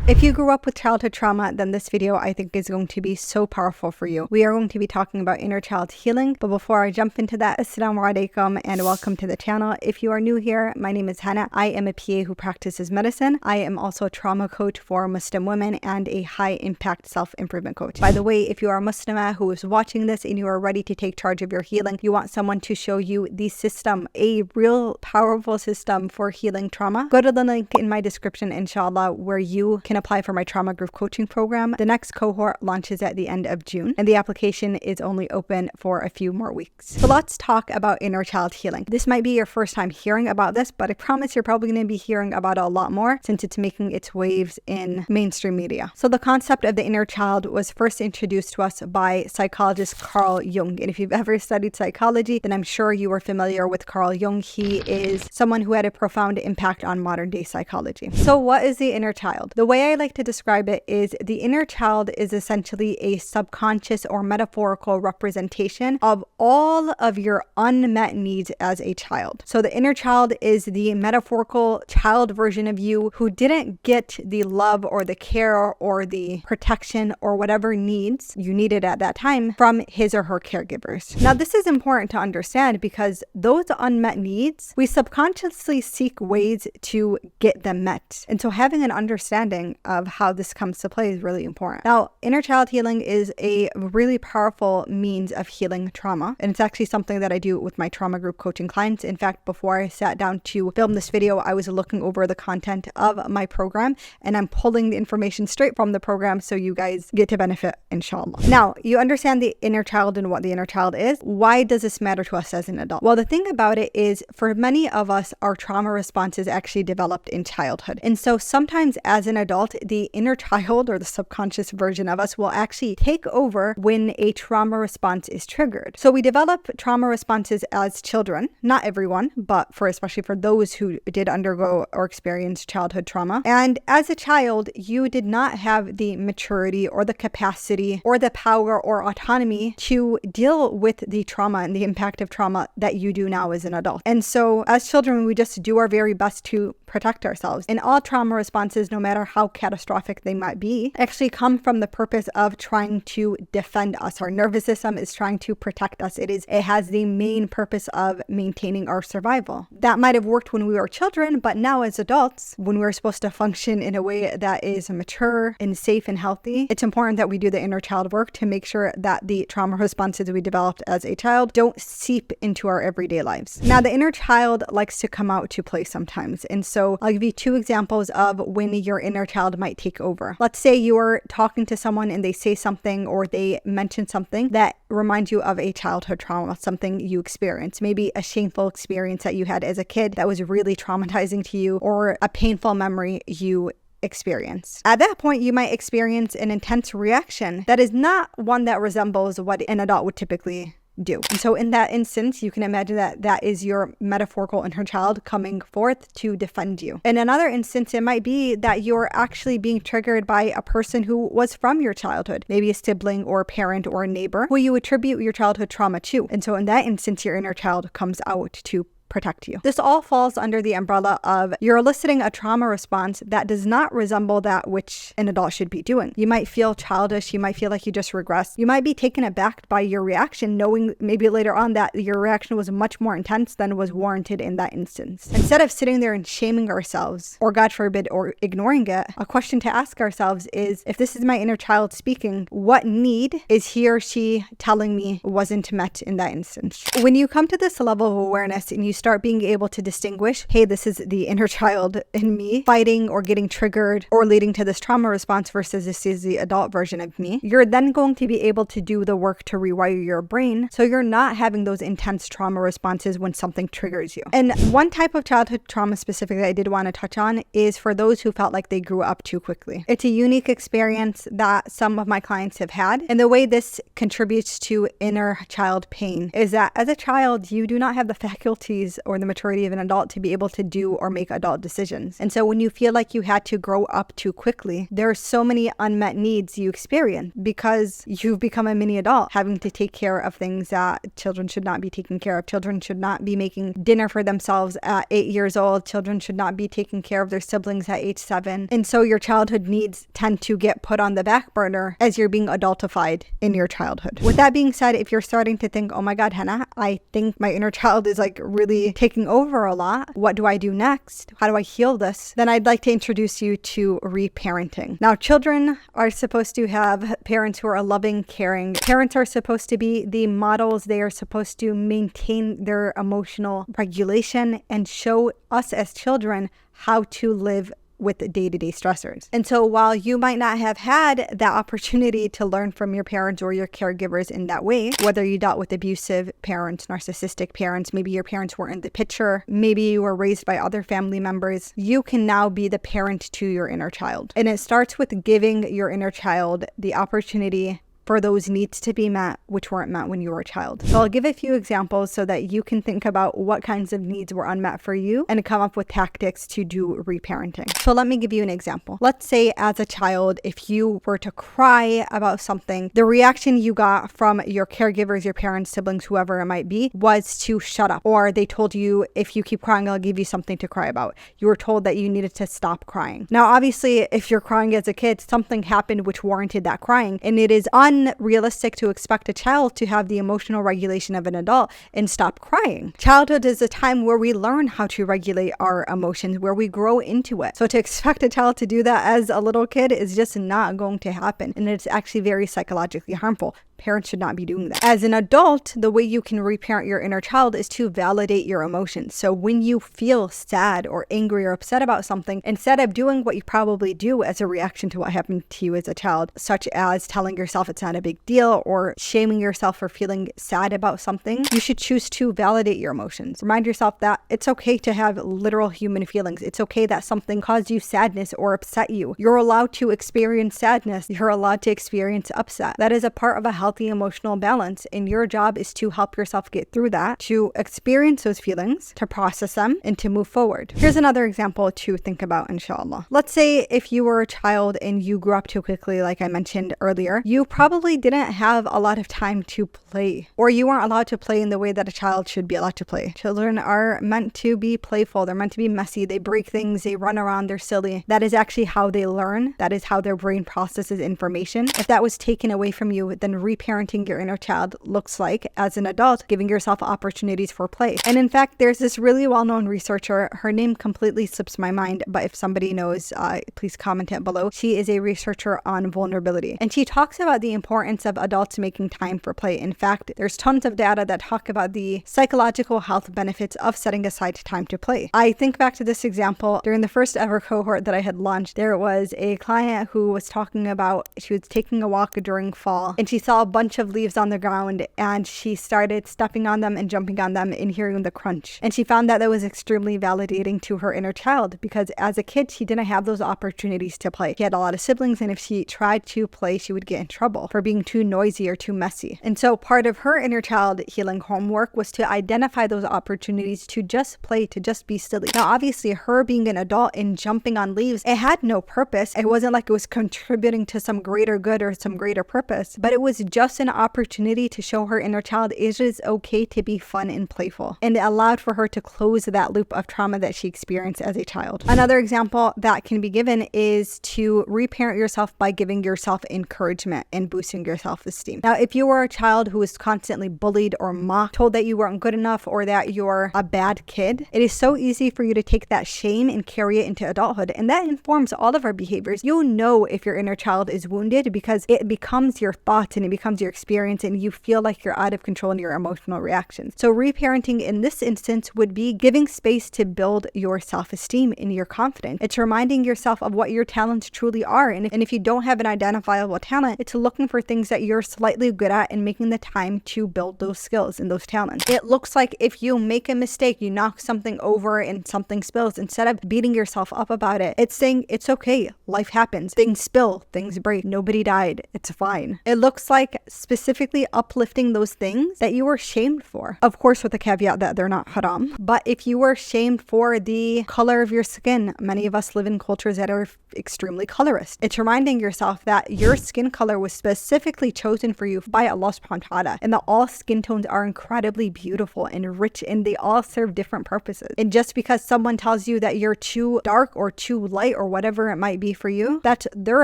If you grew up with childhood trauma, then this video I think is going to be so powerful for you. We are going to be talking about inner child healing, but before I jump into that, Assalamu alaikum and welcome to the channel. If you are new here, my name is Hannah. I am a PA who practices medicine. I am also a trauma coach for Muslim women and a high impact self-improvement coach. By the way, if you are a Muslimah who is watching this and you are ready to take charge of your healing, you want someone to show you the system, a real powerful system for healing trauma, go to the link in my description, inshallah, where you can apply for my trauma group coaching program. The next cohort launches at the end of June, and the application is only open for a few more weeks. So let's talk about inner child healing. This might be your first time hearing about this, but I promise you're probably going to be hearing about it a lot more since it's making its waves in mainstream media. So the concept of the inner child was first introduced to us by psychologist Carl Jung. And if you've ever studied psychology, then I'm sure you are familiar with Carl Jung. He is someone who had a profound impact on modern day psychology. So what is the inner child? The way I like to describe it is the inner child is essentially a subconscious or metaphorical representation of all of your unmet needs as a child. So the inner child is the metaphorical child version of you who didn't get the love or the care or the protection or whatever needs you needed at that time from his or her caregivers. Now, this is important to understand because those unmet needs, we subconsciously seek ways to get them met. And so having an understanding of how this comes to play is really important. Now, inner child healing is a really powerful means of healing trauma. And it's actually something that I do with my trauma group coaching clients. In fact, before I sat down to film this video, I was looking over the content of my program and I'm pulling the information straight from the program so you guys get to benefit, inshallah. Now, you understand the inner child and what the inner child is. Why does this matter to us as an adult? Well, the thing about it is for many of us, our trauma responses actually developed in childhood. And so sometimes as an adult, the inner child or the subconscious version of us will actually take over when a trauma response is triggered. So we develop trauma responses as children, not everyone, but especially for those who did undergo or experience childhood trauma. And as a child, you did not have the maturity or the capacity or the power or autonomy to deal with the trauma and the impact of trauma that you do now as an adult. And so as children, we just do our very best to protect ourselves. And all trauma responses, no matter how catastrophic they might be, actually come from the purpose of trying to defend us. Our nervous system is trying to protect us. It has the main purpose of maintaining our survival. That might have worked when we were children, but now as adults, when we're supposed to function in a way that is mature and safe and healthy, it's important that we do the inner child work to make sure that the trauma responses we developed as a child don't seep into our everyday lives. Now, the inner child likes to come out to play sometimes. And so I'll give you two examples of when your inner child might take over. Let's say you're talking to someone and they say something or they mention something that reminds you of a childhood trauma, something you experienced, maybe a shameful experience that you had as a kid that was really traumatizing to you, or a painful memory you experience. At that point, you might experience an intense reaction that is not one that resembles what an adult would typically do. And so in that instance, you can imagine that that is your metaphorical inner child coming forth to defend you. In another instance, it might be that you're actually being triggered by a person who was from your childhood, maybe a sibling or a parent or a neighbor who you attribute your childhood trauma to. And so in that instance, your inner child comes out to protect you. This all falls under the umbrella of you're eliciting a trauma response that does not resemble that which an adult should be doing. You might feel childish. You might feel like you just regressed. You might be taken aback by your reaction, knowing maybe later on that your reaction was much more intense than was warranted in that instance. Instead of sitting there and shaming ourselves, or God forbid, or ignoring it, a question to ask ourselves is, if this is my inner child speaking, what need is he or she telling me wasn't met in that instance? When you come to this level of awareness and you start being able to distinguish, hey, this is the inner child in me fighting or getting triggered or leading to this trauma response versus this is the adult version of me, you're then going to be able to do the work to rewire your brain so you're not having those intense trauma responses when something triggers you. And one type of childhood trauma specifically I did want to touch on is for those who felt like they grew up too quickly. It's a unique experience that some of my clients have had. And the way this contributes to inner child pain is that as a child, you do not have the faculties abilities or the maturity of an adult to be able to do or make adult decisions. And so when you feel like you had to grow up too quickly, there are so many unmet needs you experience because you've become a mini adult, having to take care of things that children should not be taking care of. Children should not be making dinner for themselves at 8 years old. Children should not be taking care of their siblings at age 7. And so your childhood needs tend to get put on the back burner as you're being adultified in your childhood. With that being said, if you're starting to think, oh my God, Hannah, I think my inner child is like really taking over a lot. What do I do next? How do I heal this? Then I'd like to introduce you to reparenting. Now, children are supposed to have parents who are loving, caring. Parents are supposed to be the models. They are supposed to maintain their emotional regulation and show us as children how to live with day-to-day stressors. And so while you might not have had that opportunity to learn from your parents or your caregivers in that way, whether you dealt with abusive parents, narcissistic parents, maybe your parents weren't in the picture, maybe you were raised by other family members, you can now be the parent to your inner child. And it starts with giving your inner child the opportunity for those needs to be met, which weren't met when you were a child. So I'll give a few examples so that you can think about what kinds of needs were unmet for you and come up with tactics to do reparenting. So let me give you an example. Let's say as a child, if you were to cry about something, the reaction you got from your caregivers, your parents, siblings, whoever it might be, was to shut up. Or they told you, if you keep crying, I'll give you something to cry about. You were told that you needed to stop crying. Now, obviously, if you're crying as a kid, something happened which warranted that crying, and it is unrealistic to expect a child to have the emotional regulation of an adult and stop crying. Childhood is a time where we learn how to regulate our emotions, where we grow into it. So to expect a child to do that as a little kid is just not going to happen. And it's actually very psychologically harmful. Parents should not be doing that. As an adult, the way you can reparent your inner child is to validate your emotions. So when you feel sad or angry or upset about something, instead of doing what you probably do as a reaction to what happened to you as a child, such as telling yourself it's not a big deal or shaming yourself for feeling sad about something, you should choose to validate your emotions. Remind yourself that it's okay to have literal human feelings. It's okay that something caused you sadness or upset you. You're allowed to experience sadness. You're allowed to experience upset. That is a part of a healthy emotional balance, and your job is to help yourself get through that, to experience those feelings, to process them, and to move forward. Here's another example to think about, inshallah. Let's say if you were a child and you grew up too quickly, like I mentioned earlier, you probably didn't have a lot of time to play, or you weren't allowed to play in the way that a child should be allowed to play. Children are meant to be playful. They're meant to be messy. They break things. They run around. They're silly. That is actually how they learn. That is how their brain processes information. If that was taken away from you, then reparenting your inner child looks like, as an adult, giving yourself opportunities for play. And in fact, there's this really well-known researcher. Her name completely slips my mind, but if somebody knows, please comment it below. She is a researcher on vulnerability, and she talks about the importance of adults making time for play. In fact, there's tons of data that talk about the psychological health benefits of setting aside time to play. I think back to this example. During the first ever cohort that I had launched, there was a client who was talking about, she was taking a walk during fall, and she saw a bunch of leaves on the ground, and she started stepping on them and jumping on them and hearing the crunch. And she found that was extremely validating to her inner child, because as a kid, she didn't have those opportunities to play. She had a lot of siblings, and if she tried to play, she would get in trouble for being too noisy or too messy. And so part of her inner child healing homework was to identify those opportunities to just play, to just be silly. Now, obviously, her being an adult and jumping on leaves, it had no purpose. It wasn't like it was contributing to some greater good or some greater purpose, but it was just an opportunity to show her inner child it is okay to be fun and playful. And it allowed for her to close that loop of trauma that she experienced as a child. Another example that can be given is to reparent yourself by giving yourself encouragement and boosting your self-esteem. Now, if you were a child who was constantly bullied or mocked, told that you weren't good enough or that you're a bad kid, it is so easy for you to take that shame and carry it into adulthood. And that informs all of our behaviors. You'll know if your inner child is wounded because it becomes your thoughts and it becomes your experience, and you feel like you're out of control in your emotional reactions. So reparenting in this instance would be giving space to build your self-esteem and your confidence. It's reminding yourself of what your talents truly are. And if you don't have an identifiable talent, it's looking for things that you're slightly good at and making the time to build those skills and those talents. It looks like if you make a mistake, you knock something over and something spills, instead of beating yourself up about it, it's saying it's okay. Life happens. Things spill, things break. Nobody died. It's fine. It looks like specifically uplifting those things that you were shamed for. Of course, with the caveat that they're not haram. But if you were shamed for the color of your skin, many of us live in cultures that are extremely colorist. It's reminding yourself that your skin color was specifically chosen for you by Allah subhanahu wa ta'ala, and that all skin tones are incredibly beautiful and rich, and they all serve different purposes. And just because someone tells you that you're too dark or too light or whatever it might be for you, that's their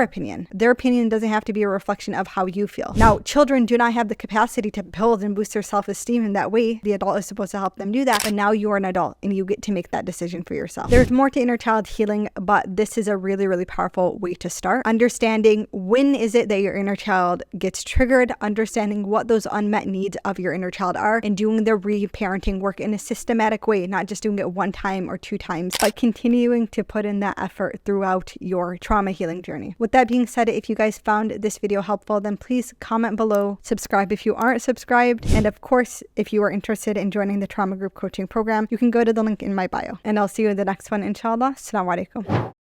opinion. Their opinion doesn't have to be a reflection of how you feel. Now, children do not have the capacity to build and boost their self-esteem in that way. The adult is supposed to help them do that, but now you're an adult and you get to make that decision for yourself. There's more to inner child healing, but this is a really, really powerful way to start. Understanding when is it that your inner child gets triggered, understanding what those unmet needs of your inner child are, and doing the reparenting work in a systematic way, not just doing it one time or two times, but continuing to put in that effort throughout your trauma healing journey. With that being said, if you guys found this video helpful, then please comment below, subscribe if you aren't subscribed, and of course, if you are interested in joining the trauma group coaching program, you can go to the link in my bio. And I'll see you in the next one, inshallah. Assalamu alaikum.